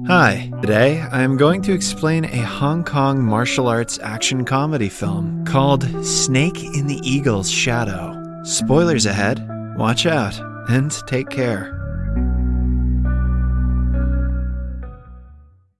Hi, today I am going to explain a Hong Kong martial arts action comedy film called Snake in the Eagle's Shadow. Spoilers ahead, watch out, and take care.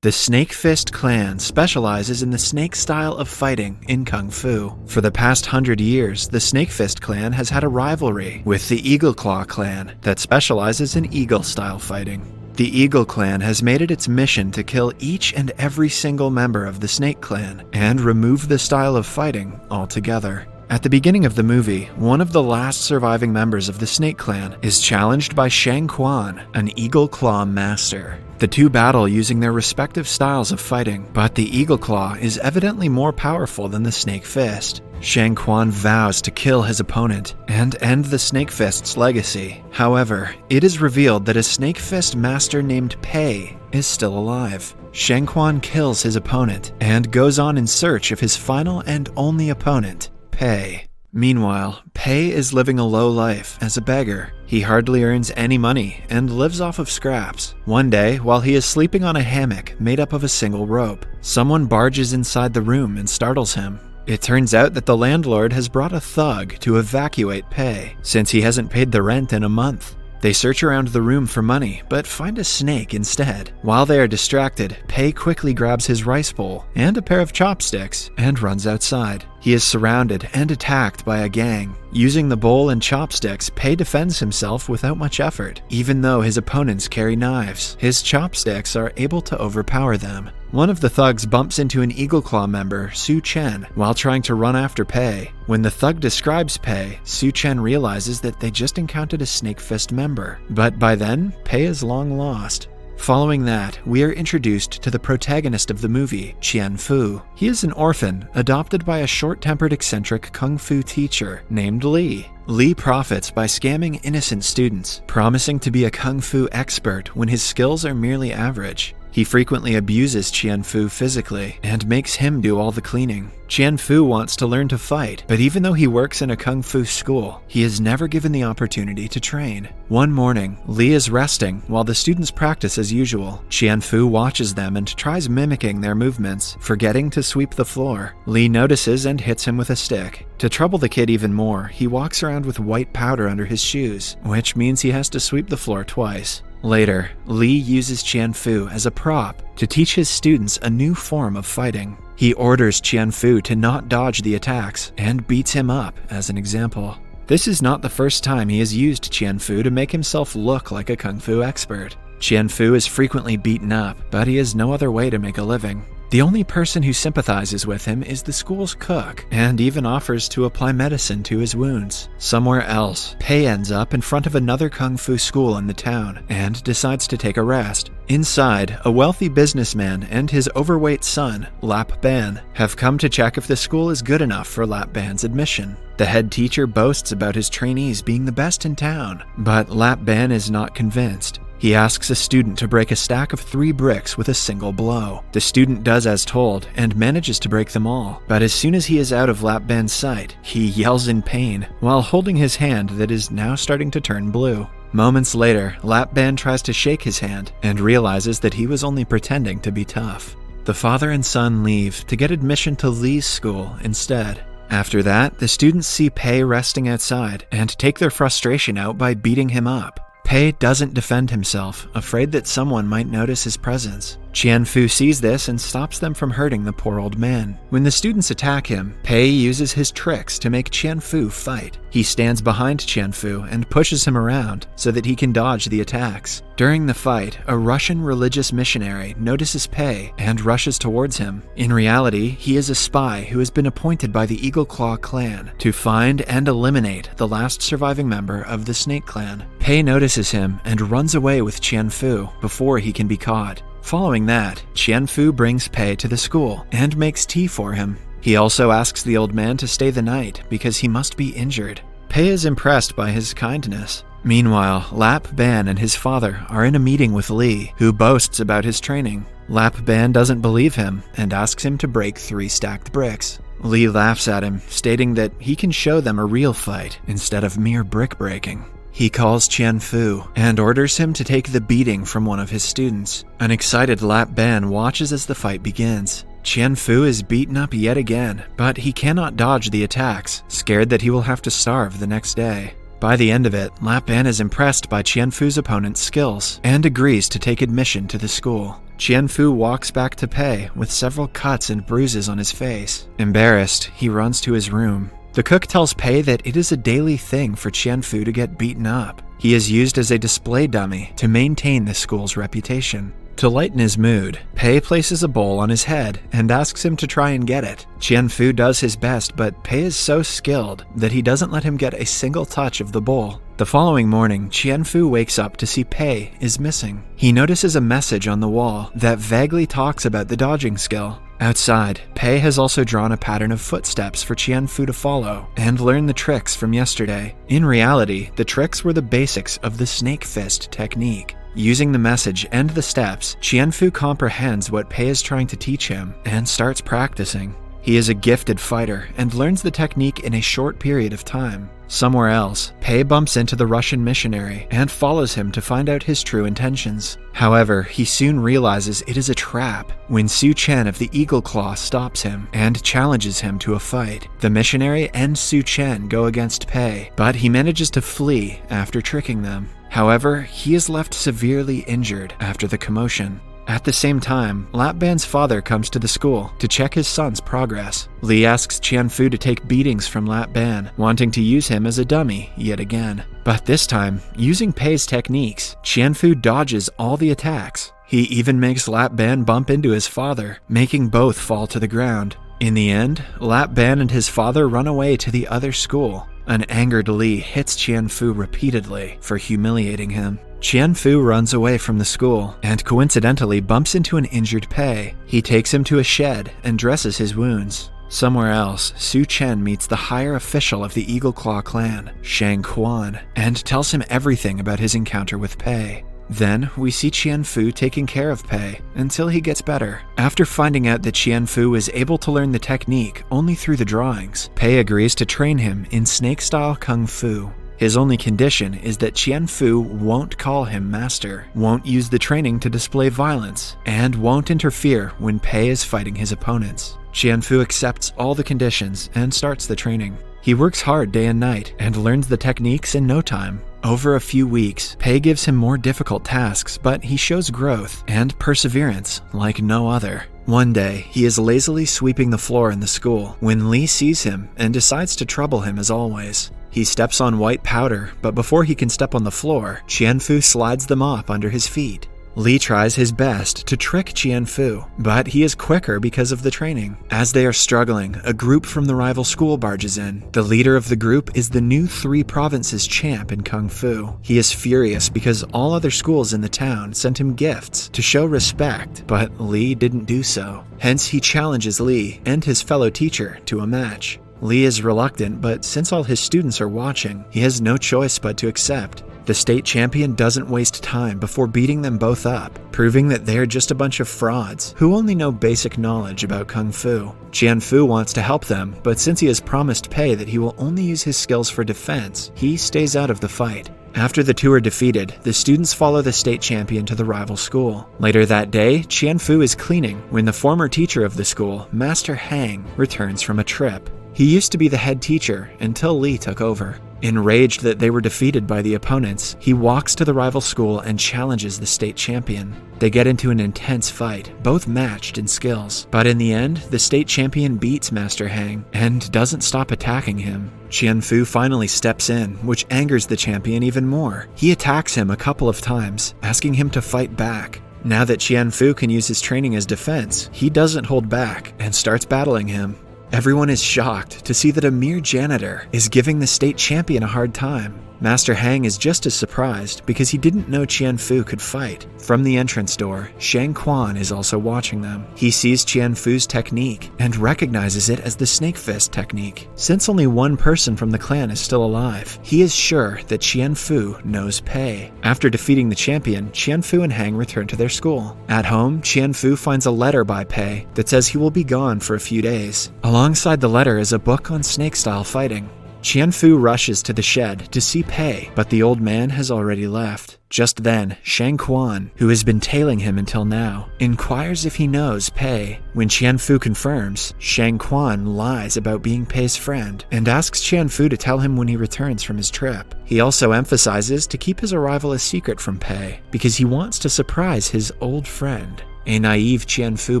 The Snake Fist clan specializes in the snake style of fighting in Kung Fu. For the past 100 years, the Snake Fist clan has had a rivalry with the Eagle Claw clan that specializes in eagle-style fighting. The Eagle Clan has made it its mission to kill each and every single member of the Snake Clan and remove the style of fighting altogether. At the beginning of the movie, one of the last surviving members of the Snake Clan is challenged by Shang Quan, an Eagle Claw master. The two battle using their respective styles of fighting, but the Eagle Claw is evidently more powerful than the Snake Fist. Shang Quan vows to kill his opponent and end the Snake Fist's legacy. However, it is revealed that a Snake Fist master named Pei is still alive. Shang Quan kills his opponent and goes on in search of his final and only opponent, Pei. Meanwhile, Pei is living a low life as a beggar. He hardly earns any money and lives off of scraps. One day, while he is sleeping on a hammock made up of a single rope, someone barges inside the room and startles him. It turns out that the landlord has brought a thug to evacuate Pei, since he hasn't paid the rent in a month. They search around the room for money, but find a snake instead. While they are distracted, Pei quickly grabs his rice bowl and a pair of chopsticks and runs outside. He is surrounded and attacked by a gang. Using the bowl and chopsticks, Pei defends himself without much effort. Even though his opponents carry knives, his chopsticks are able to overpower them. One of the thugs bumps into an Eagle Claw member, Siu Tien, while trying to run after Pei. When the thug describes Pei, Siu Tien realizes that they just encountered a Snake Fist member. But by then, Pei is long lost. Following that, we are introduced to the protagonist of the movie, Chien Fu. He is an orphan, adopted by a short-tempered eccentric kung fu teacher named Li. Li profits by scamming innocent students, promising to be a kung fu expert when his skills are merely average. He frequently abuses Chien Fu physically and makes him do all the cleaning. Chien Fu wants to learn to fight, but even though he works in a kung fu school, he is never given the opportunity to train. One morning, Li is resting while the students practice as usual. Chien Fu watches them and tries mimicking their movements, forgetting to sweep the floor. Li notices and hits him with a stick. To trouble the kid even more, he walks around with white powder under his shoes, which means he has to sweep the floor twice. Later, Li uses Chien Fu as a prop to teach his students a new form of fighting. He orders Chien Fu to not dodge the attacks and beats him up as an example. This is not the first time he has used Chien Fu to make himself look like a kung fu expert. Chien Fu is frequently beaten up, but he has no other way to make a living. The only person who sympathizes with him is the school's cook, and even offers to apply medicine to his wounds. Somewhere else, Pei ends up in front of another kung fu school in the town, and decides to take a rest. Inside, a wealthy businessman and his overweight son, Lap Ban, have come to check if the school is good enough for Lap Ban's admission. The head teacher boasts about his trainees being the best in town, but Lap Ban is not convinced. He asks a student to break a stack of 3 bricks with a single blow. The student does as told and manages to break them all, but as soon as he is out of Lap Ban's sight, he yells in pain while holding his hand that is now starting to turn blue. Moments later, Lap Ban tries to shake his hand and realizes that he was only pretending to be tough. The father and son leave to get admission to Li's school instead. After that, the students see Pei resting outside and take their frustration out by beating him up. Pei doesn't defend himself, afraid that someone might notice his presence. Chien Fu sees this and stops them from hurting the poor old man. When the students attack him, Pei uses his tricks to make Chien Fu fight. He stands behind Chien Fu and pushes him around so that he can dodge the attacks. During the fight, a Russian religious missionary notices Pei and rushes towards him. In reality, he is a spy who has been appointed by the Eagle Claw clan to find and eliminate the last surviving member of the Snake Clan. Pei notices him and runs away with Chien Fu before he can be caught. Following that, Chien Fu brings Pei to the school and makes tea for him. He also asks the old man to stay the night because he must be injured. Pei is impressed by his kindness. Meanwhile, Lap Ban and his father are in a meeting with Li, who boasts about his training. Lap Ban doesn't believe him and asks him to break 3 stacked bricks. Li laughs at him, stating that he can show them a real fight instead of mere brick breaking. He calls Chien Fu and orders him to take the beating from one of his students. An excited Lap Ban watches as the fight begins. Chien Fu is beaten up yet again, but he cannot dodge the attacks, scared that he will have to starve the next day. By the end of it, Lap Ban is impressed by Chien Fu's opponent's skills and agrees to take admission to the school. Chien Fu walks back to Pei with several cuts and bruises on his face. Embarrassed, he runs to his room. The cook tells Pei that it is a daily thing for Chien Fu to get beaten up. He is used as a display dummy to maintain the school's reputation. To lighten his mood, Pei places a bowl on his head and asks him to try and get it. Chien Fu does his best, but Pei is so skilled that he doesn't let him get a single touch of the bowl. The following morning, Chien Fu wakes up to see Pei is missing. He notices a message on the wall that vaguely talks about the dodging skill. Outside, Pei has also drawn a pattern of footsteps for Chien Fu to follow and learn the tricks from yesterday. In reality, the tricks were the basics of the snake fist technique. Using the message and the steps, Chien Fu comprehends what Pei is trying to teach him and starts practicing. He is a gifted fighter and learns the technique in a short period of time. Somewhere else, Pei bumps into the Russian missionary and follows him to find out his true intentions. However, he soon realizes it is a trap when Siu Tien of the Eagle Claw stops him and challenges him to a fight. The missionary and Siu Tien go against Pei, but he manages to flee after tricking them. However, he is left severely injured after the commotion. At the same time, Lap Ban's father comes to the school to check his son's progress. Li asks Chien Fu to take beatings from Lap Ban, wanting to use him as a dummy yet again. But this time, using Pei's techniques, Chien Fu dodges all the attacks. He even makes Lap Ban bump into his father, making both fall to the ground. In the end, Lap Ban and his father run away to the other school. An angered Li hits Chien Fu repeatedly for humiliating him. Chien Fu runs away from the school and coincidentally bumps into an injured Pei. He takes him to a shed and dresses his wounds. Somewhere else, Siu Tien meets the higher official of the Eagle Claw clan, Shang Quan, and tells him everything about his encounter with Pei. Then, we see Chien Fu taking care of Pei until he gets better. After finding out that Chien Fu is able to learn the technique only through the drawings, Pei agrees to train him in snake-style kung fu. His only condition is that Chien Fu won't call him master, won't use the training to display violence, and won't interfere when Pei is fighting his opponents. Chien Fu accepts all the conditions and starts the training. He works hard day and night and learns the techniques in no time. Over a few weeks, Pei gives him more difficult tasks, but he shows growth and perseverance like no other. One day, he is lazily sweeping the floor in the school when Li sees him and decides to trouble him as always. He steps on white powder, but before he can step on the floor, Chien Fu slides the mop under his feet. Li tries his best to trick Chien Fu, but he is quicker because of the training. As they are struggling, a group from the rival school barges in. The leader of the group is the new 3 provinces champ in Kung Fu. He is furious because all other schools in the town sent him gifts to show respect, but Li didn't do so. Hence, he challenges Li and his fellow teacher to a match. Li is reluctant, but since all his students are watching, he has no choice but to accept. The state champion doesn't waste time before beating them both up, proving that they're just a bunch of frauds who only know basic knowledge about Kung Fu. Chien Fu wants to help them, but since he has promised Pei that he will only use his skills for defense, he stays out of the fight. After the two are defeated, the students follow the state champion to the rival school. Later that day, Chien Fu is cleaning when the former teacher of the school, Master Hang, returns from a trip. He used to be the head teacher until Li took over. Enraged that they were defeated by the opponents, he walks to the rival school and challenges the state champion. They get into an intense fight, both matched in skills. But in the end, the state champion beats Master Hang and doesn't stop attacking him. Chien Fu finally steps in, which angers the champion even more. He attacks him a couple of times, asking him to fight back. Now that Chien Fu can use his training as defense, he doesn't hold back and starts battling him. Everyone is shocked to see that a mere janitor is giving the state champion a hard time. Master Hang is just as surprised because he didn't know Chien Fu could fight. From the entrance door, Shang Quan is also watching them. He sees Chien Fu's technique and recognizes it as the snake fist technique. Since only one person from the clan is still alive, he is sure that Chien Fu knows Pei. After defeating the champion, Chien Fu and Hang return to their school. At home, Chien Fu finds a letter by Pei that says he will be gone for a few days. Alongside the letter is a book on snake-style fighting. Chien Fu rushes to the shed to see Pei, but the old man has already left. Just then, Shang Quan, who has been tailing him until now, inquires if he knows Pei. When Chien Fu confirms, Shang Quan lies about being Pei's friend and asks Chien Fu to tell him when he returns from his trip. He also emphasizes to keep his arrival a secret from Pei because he wants to surprise his old friend. A naive Chien Fu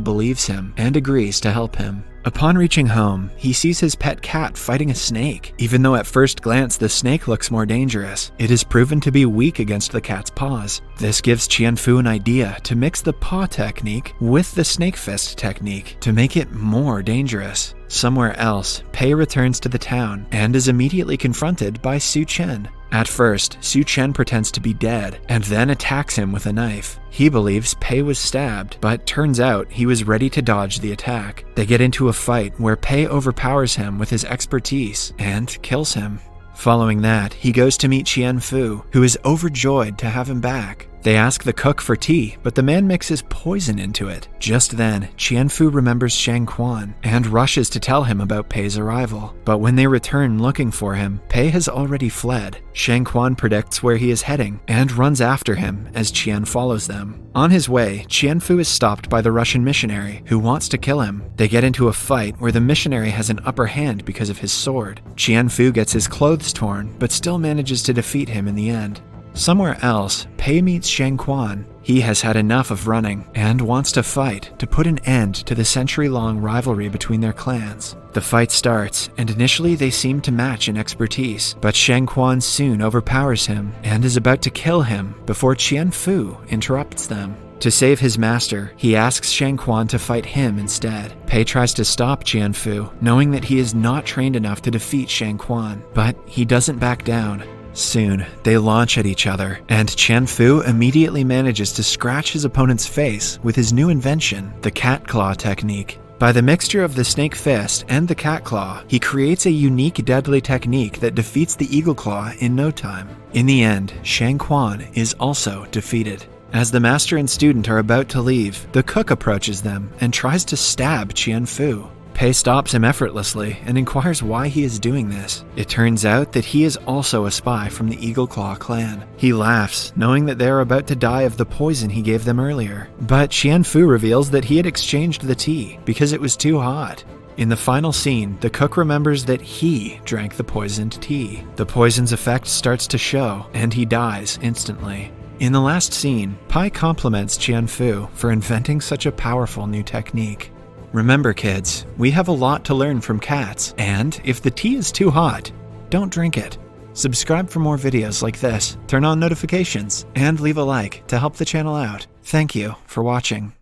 believes him and agrees to help him. Upon reaching home, he sees his pet cat fighting a snake. Even though at first glance the snake looks more dangerous, it is proven to be weak against the cat's paws. This gives Chien Fu an idea to mix the paw technique with the snake fist technique to make it more dangerous. Somewhere else, Pei returns to the town and is immediately confronted by Siu Tien. At first, Siu Tien pretends to be dead and then attacks him with a knife. He believes Pei was stabbed, but turns out he was ready to dodge the attack. They get into a fight where Pei overpowers him with his expertise and kills him. Following that, he goes to meet Chien Fu, who is overjoyed to have him back. They ask the cook for tea, but the man mixes poison into it. Just then, Chien Fu remembers Shang Quan and rushes to tell him about Pei's arrival. But when they return looking for him, Pei has already fled. Shang Quan predicts where he is heading and runs after him as Chien follows them. On his way, Chien Fu is stopped by the Russian missionary, who wants to kill him. They get into a fight where the missionary has an upper hand because of his sword. Chien Fu gets his clothes torn, but still manages to defeat him in the end. Somewhere else, Pei meets Shang Quan. He has had enough of running and wants to fight to put an end to the century-long rivalry between their clans. The fight starts, and initially they seem to match in expertise, but Shang Quan soon overpowers him and is about to kill him before Chien Fu interrupts them. To save his master, he asks Shang Quan to fight him instead. Pei tries to stop Chien Fu, knowing that he is not trained enough to defeat Shang Quan, but he doesn't back down. Soon, they launch at each other, and Chien Fu immediately manages to scratch his opponent's face with his new invention, the cat claw technique. By the mixture of the snake fist and the cat claw, he creates a unique deadly technique that defeats the eagle claw in no time. In the end, Shang Quan is also defeated. As the master and student are about to leave, the cook approaches them and tries to stab Chien Fu. Pei stops him effortlessly and inquires why he is doing this. It turns out that he is also a spy from the Eagle Claw clan. He laughs, knowing that they are about to die of the poison he gave them earlier. But Chien Fu reveals that he had exchanged the tea because it was too hot. In the final scene, the cook remembers that he drank the poisoned tea. The poison's effect starts to show, and he dies instantly. In the last scene, Pai compliments Chien Fu for inventing such a powerful new technique. Remember kids, we have a lot to learn from cats, and if the tea is too hot, don't drink it. Subscribe for more videos like this, turn on notifications, and leave a like to help the channel out. Thank you for watching.